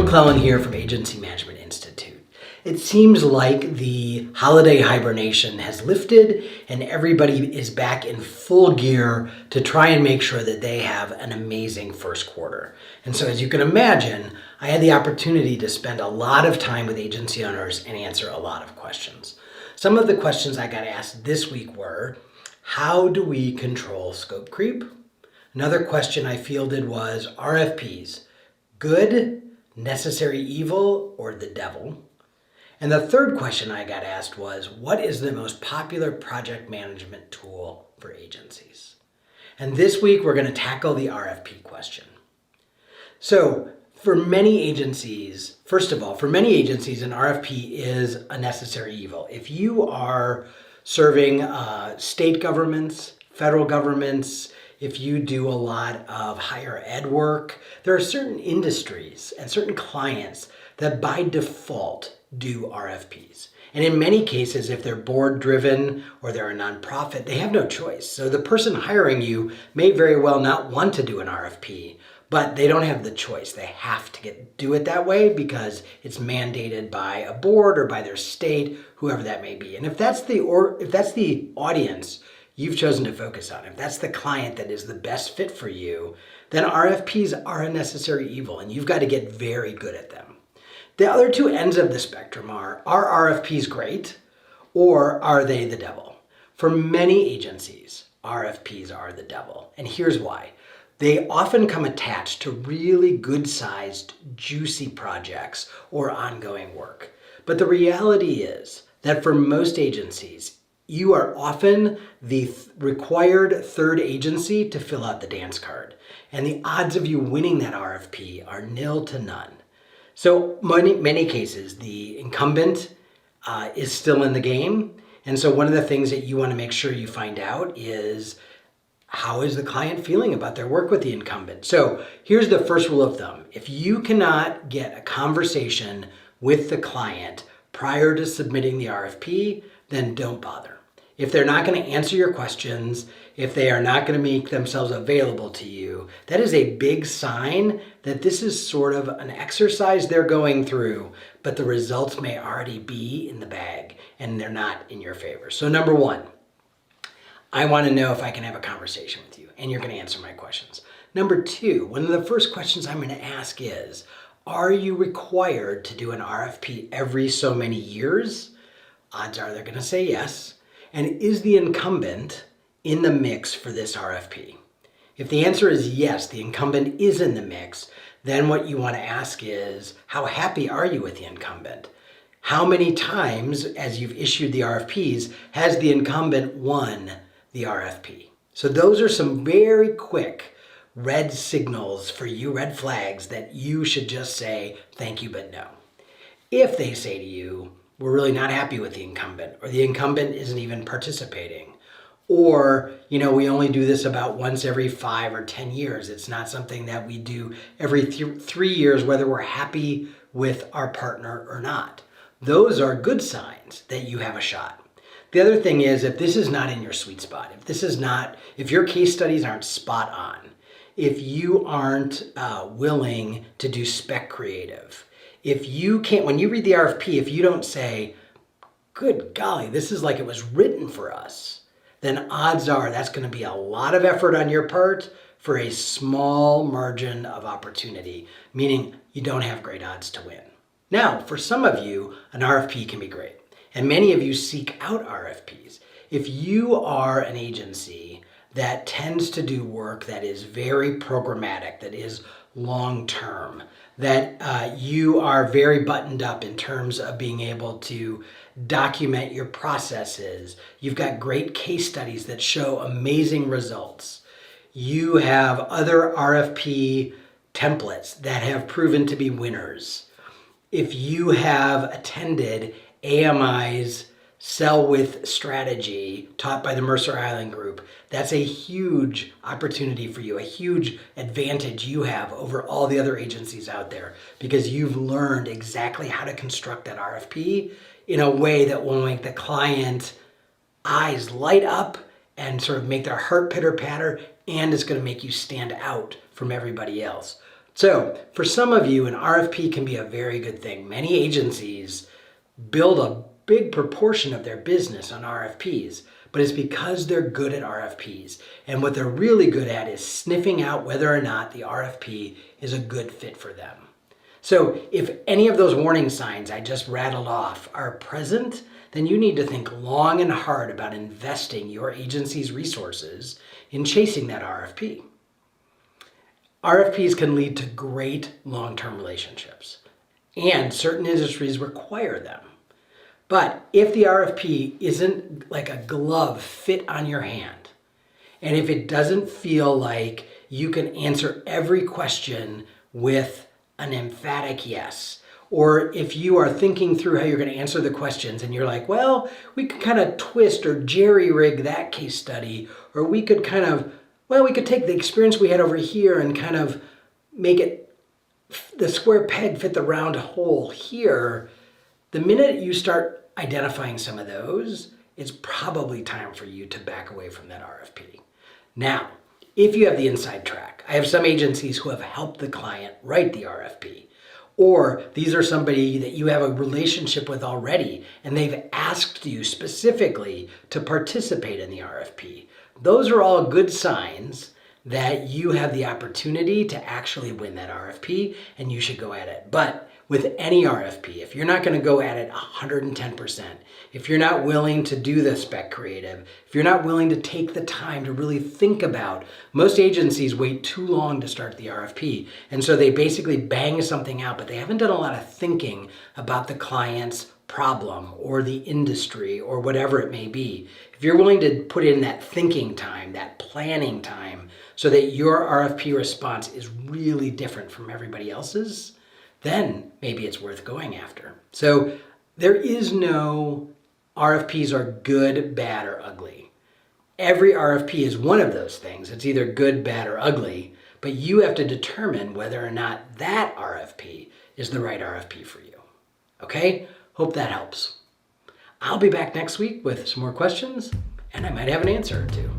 McLellan here from Agency Management Institute. It seems like the holiday hibernation has lifted and everybody is back in full gear to try and make sure that they have an amazing first quarter. And so as you can imagine, I had the opportunity to spend a lot of time with agency owners and answer a lot of questions. Some of the questions I got asked this week were, how do we control scope creep? Another question I fielded was RFPs, good, necessary evil, or the devil? And the third question I got asked was, what is the most popular project management tool for agencies? And this week we're going to tackle the RFP question. So for many agencies, first of all, for many agencies, an RFP is a necessary evil. If you are serving state governments, federal governments, if you do a lot of higher ed work, there are certain industries and certain clients that by default do RFPs. And in many cases, if they're board driven or they're a nonprofit, they have no choice. So the person hiring you may very well not want to do an RFP, but they don't have the choice. They have to do it that way because it's mandated by a board or by their state, whoever that may be. And if that's the audience you've chosen to focus on, if that's the client that is the best fit for you, then RFPs are a necessary evil and you've got to get very good at them. The other two ends of the spectrum are RFPs great or are they the devil? For many agencies, RFPs are the devil. And here's why. They often come attached to really good-sized, juicy projects or ongoing work. But the reality is that for most agencies, you are often the required third agency to fill out the dance card. And the odds of you winning that RFP are nil to none. So many cases, the incumbent is still in the game. And so one of the things that you want to make sure you find out is, how is the client feeling about their work with the incumbent? So here's the first rule of thumb. If you cannot get a conversation with the client prior to submitting the RFP, then don't bother. If they're not going to answer your questions, if they are not going to make themselves available to you, that is a big sign that this is sort of an exercise they're going through, but the results may already be in the bag and they're not in your favor. So number one, I want to know if I can have a conversation with you and you're going to answer my questions. Number two, one of the first questions I'm going to ask is, are you required to do an RFP every so many years? Odds are they're going to say yes. And is the incumbent in the mix for this RFP? If the answer is yes, the incumbent is in the mix, then what you want to ask is, how happy are you with the incumbent? How many times, as you've issued the RFPs, has the incumbent won the RFP? So those are some very quick red signals for you, red flags that you should just say, thank you, but no. If they say to you, we're really not happy with the incumbent, or the incumbent isn't even participating, or, we only do this about once every 5 or 10 years. It's not something that we do every 3 years, whether we're happy with our partner or not. Those are good signs that you have a shot. The other thing is, if this is not in your sweet spot, if your case studies aren't spot on, if you aren't willing to do spec creative, if you can't, when you read the RFP, if you don't say, good golly, this is like it was written for us, then odds are that's going to be a lot of effort on your part for a small margin of opportunity, meaning you don't have great odds to win. Now, for some of you, an RFP can be great, and many of you seek out RFPs. If you are an agency that tends to do work that is very programmatic, that is long-term, that you are very buttoned up in terms of being able to document your processes, you've got great case studies that show amazing results, you have other RFP templates that have proven to be winners, if you have attended AMI's Sell With strategy taught by the Mercer Island Group, that's a huge opportunity for you, a huge advantage you have over all the other agencies out there because you've learned exactly how to construct that RFP in a way that will make the client eyes light up and sort of make their heart pitter patter, and it's going to make you stand out from everybody else. So for some of you, an RFP can be a very good thing. Many agencies build a big proportion of their business on RFPs, but it's because they're good at RFPs. And what they're really good at is sniffing out whether or not the RFP is a good fit for them. So if any of those warning signs I just rattled off are present, then you need to think long and hard about investing your agency's resources in chasing that RFP. RFPs can lead to great long-term relationships, and certain industries require them. But if the RFP isn't like a glove fit on your hand, and if it doesn't feel like you can answer every question with an emphatic yes, or if you are thinking through how you're going to answer the questions and you're like, well, we could kind of twist or jerry-rig that case study, or we could we could take the experience we had over here and kind of make it the square peg fit the round hole here. The minute you start identifying some of those, it's probably time for you to back away from that RFP. Now, if you have the inside track, I have some agencies who have helped the client write the RFP, or these are somebody that you have a relationship with already and they've asked you specifically to participate in the RFP. Those are all good signs that you have the opportunity to actually win that RFP and you should go at it. But with any RFP, if you're not going to go at it 110%, if you're not willing to do the spec creative, if you're not willing to take the time to really think about, most agencies wait too long to start the RFP. And so they basically bang something out, but they haven't done a lot of thinking about the client's problem or the industry or whatever it may be. If you're willing to put in that thinking time, that planning time, so that your RFP response is really different from everybody else's, then maybe it's worth going after. So there is no RFPs are good, bad, or ugly. Every RFP is one of those things. It's either good, bad, or ugly, but you have to determine whether or not that RFP is the right RFP for you. Okay? Hope that helps. I'll be back next week with some more questions, and I might have an answer or two.